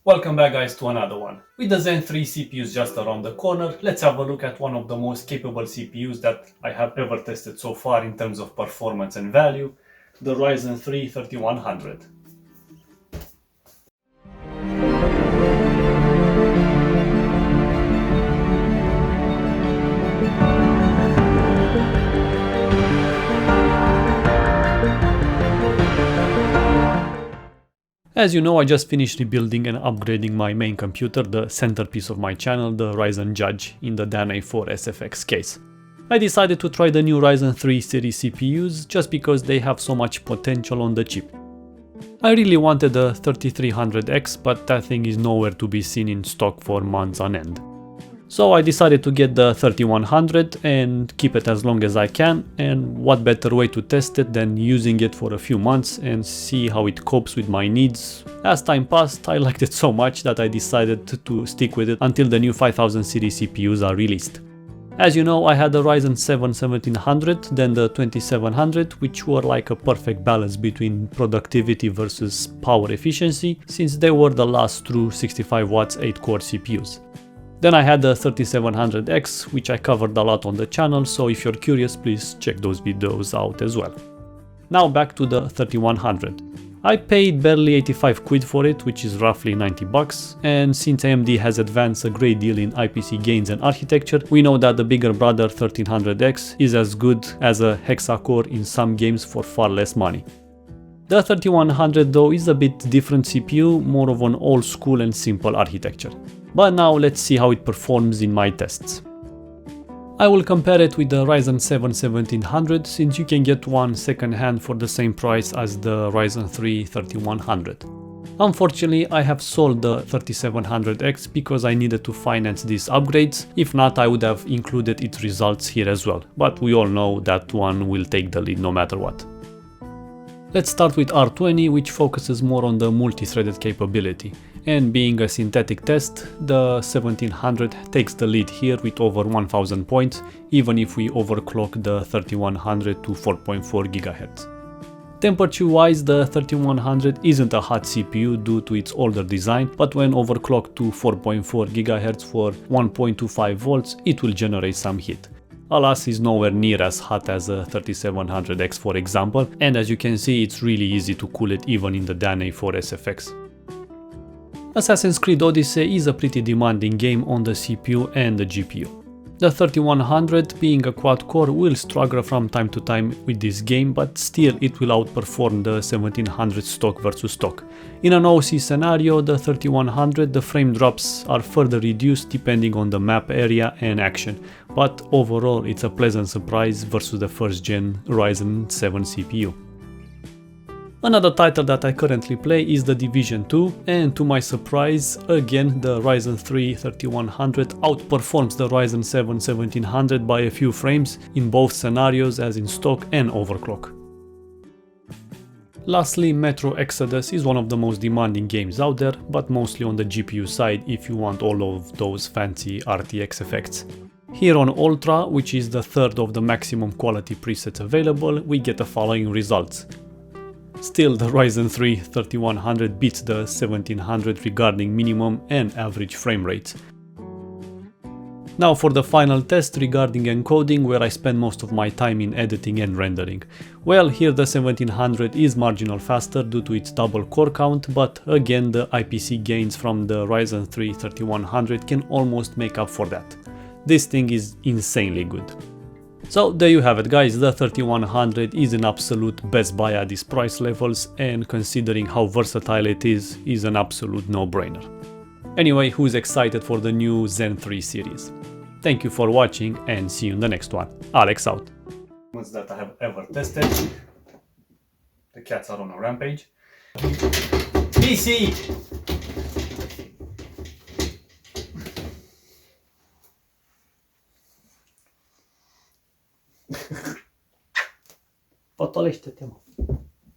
Welcome back guys to another one. With the Zen 3 CPUs just around the corner, let's have a look at one of the most capable CPUs that I have ever tested so far in terms of performance and value, the Ryzen 3 3100. As you know, I just finished rebuilding and upgrading my main computer, the centerpiece of my channel, the Ryzen Judge, in the Dan A4 SFX case. I decided to try the new Ryzen 3 series CPUs just because they have so much potential on the chip. I really wanted the 3300X, but that thing is nowhere to be seen in stock for months on end. So I decided to get the 3100 and keep it as long as I can, and what better way to test it than using it for a few months and see how it copes with my needs. As time passed, I liked it so much that I decided to stick with it until the new 5000 series CPUs are released. As you know, I had the Ryzen 7 1700, then the 2700, which were like a perfect balance between productivity versus power efficiency, since they were the last true 65 watts 8-core CPUs. Then I had the 3700X, which I covered a lot on the channel, so if you're curious, please check those videos out as well. Now back to the 3100. I paid barely 85 quid for it, which is roughly 90 bucks, and since AMD has advanced a great deal in IPC gains and architecture, we know that the bigger brother 1300X is as good as a hexa-core in some games for far less money. The 3100 though is a bit different CPU, more of an old school and simple architecture. But now let's see how it performs in my tests. I will compare it with the Ryzen 7 1700 since you can get one second hand for the same price as the Ryzen 3 3100. Unfortunately, I have sold the 3700X because I needed to finance these upgrades. If not, I would have included its results here as well, but we all know that one will take the lead no matter what. Let's start with R20, which focuses more on the multi-threaded capability, and being a synthetic test, the 1700 takes the lead here with over 1000 points, even if we overclock the 3100 to 4.4 GHz. Temperature-wise, the 3100 isn't a hot CPU due to its older design, but when overclocked to 4.4 GHz for 1.25 volts, it will generate some heat. Alas, is nowhere near as hot as a 3700X for example, and as you can see, it's really easy to cool it even in the Dan A4 SFX. Assassin's Creed Odyssey is a pretty demanding game on the CPU and the GPU. The 3100, being a quad-core, will struggle from time to time with this game, but still it will outperform the 1700 stock versus stock. In an OC scenario, the 3100, the frame drops are further reduced depending on the map area and action, but overall it's a pleasant surprise versus the first gen Ryzen 7 CPU. Another title that I currently play is The Division 2, and to my surprise, again the Ryzen 3 3100 outperforms the Ryzen 7 1700 by a few frames in both scenarios as in stock and overclock. Lastly, Metro Exodus is one of the most demanding games out there, but mostly on the GPU side if you want all of those fancy RTX effects. Here on Ultra, which is the third of the maximum quality presets available, we get the following results. Still, the Ryzen 3 3100 beats the 1700 regarding minimum and average frame rates. Now for the final test regarding encoding, where I spend most of my time in editing and rendering. Well, here the 1700 is marginal faster due to its double core count, but again the IPC gains from the Ryzen 3 3100 can almost make up for that. This thing is insanely good. So there you have it guys, the 3100 is an absolute best buy at these price levels, and considering how versatile it is an absolute no-brainer. Anyway, who's excited for the new Zen 3 series? Thank you for watching and see you in the next one. Alex out. That I have ever tested. The cats are on a rampage. PC! Potolește-te, mă.